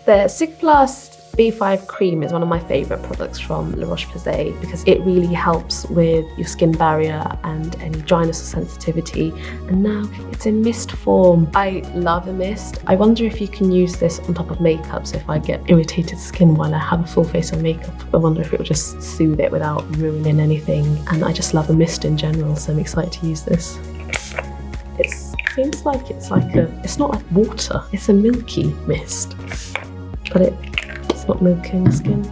The Cicaplast B5 cream is one of my favourite products from Roche Posay because it really helps with your skin barrier and any dryness or sensitivity. And now it's in mist form. I love a mist. I wonder if you can use this on top of makeup. So if I get irritated skin while I have a full face of makeup, I wonder if it will just soothe it without ruining anything. And I just love a mist in general, so I'm excited to use this. It seems like it's not like water, it's a milky mist. But it's not milking the skin.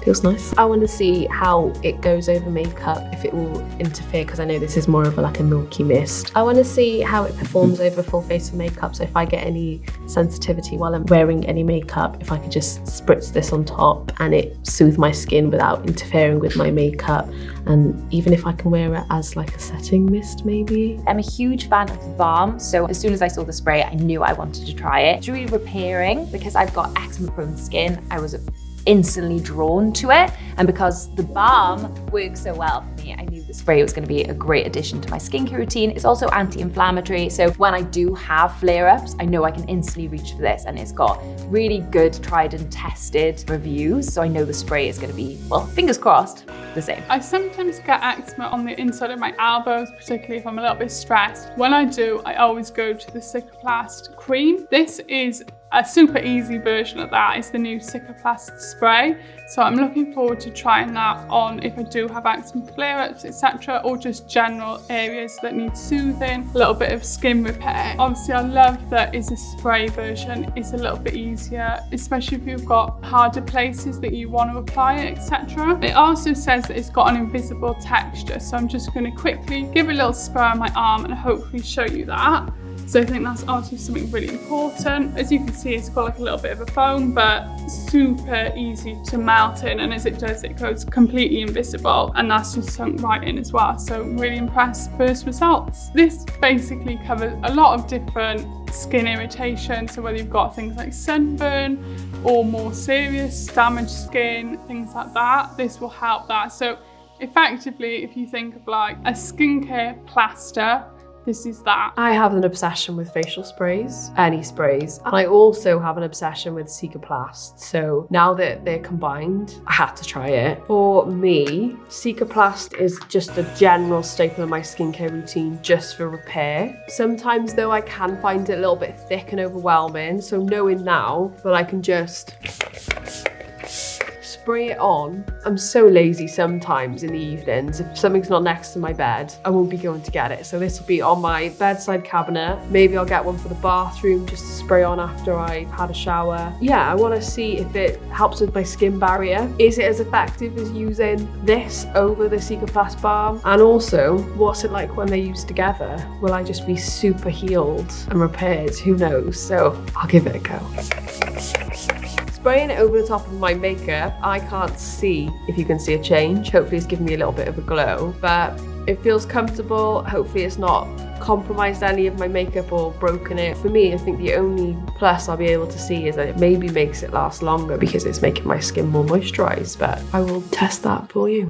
Feels nice. I want to see how it goes over makeup, if it will interfere, because I know this is more of a milky mist. I want to see how it performs over full face of makeup, so if I get any sensitivity while I'm wearing any makeup, if I could just spritz this on top and it soothe my skin without interfering with my makeup, and even if I can wear it as a setting mist maybe. I'm a huge fan of the balm, so as soon as I saw the spray, I knew I wanted to try it. It's really repairing because I've got eczema-prone skin. I was instantly drawn to it, and because the balm works so well for me, I knew the spray was going to be a great addition to my skincare routine. It's also anti-inflammatory, so when I do have flare-ups, I know I can instantly reach for this, and it's got really good tried and tested reviews, so I know the spray is going to be, well, fingers crossed, the same. I sometimes get eczema on the inside of my elbows, particularly if I'm a little bit stressed. When I do, I always go to the Cicaplast cream. This is a super easy version of that. It's the new Cicaplast spray. So I'm looking forward to trying that on if I do have eczema flare-ups, etc., or just general areas that need soothing, a little bit of skin repair. Obviously, I love that it's a spray version. It's a little bit easier, especially if you've got harder places that you want to apply it, etc. It also says that it's got an invisible texture, so I'm just going to quickly give a little spray on my arm and hopefully show you that. So I think that's also something really important. As you can see, it's got a little bit of a foam, but super easy to melt in, and as it does, it goes completely invisible, and that's just sunk right in as well. So really impressed first results. This basically covers a lot of different skin irritation, so whether you've got things like sunburn or more serious damaged skin, things like that, this will help that. So effectively, if you think of a skincare plaster, this is that. I have an obsession with facial sprays, any sprays. And I also have an obsession with Cicaplast. So now that they're combined, I had to try it. For me, Cicaplast is just a general staple in my skincare routine just for repair. Sometimes though, I can find it a little bit thick and overwhelming. So knowing now that I can just spray it on. I'm so lazy sometimes in the evenings. If something's not next to my bed, I won't be going to get it. So this will be on my bedside cabinet. Maybe I'll get one for the bathroom just to spray on after I've had a shower. Yeah, I want to see if it helps with my skin barrier. Is it as effective as using this over the Cicaplast balm? And also, what's it like when they're used together? Will I just be super healed and repaired? Who knows? So I'll give it a go. Spraying it over the top of my makeup, I can't see if you can see a change. Hopefully it's giving me a little bit of a glow, but it feels comfortable. Hopefully it's not compromised any of my makeup or broken it. For me, I think the only plus I'll be able to see is that it maybe makes it last longer because it's making my skin more moisturized, but I will test that for you.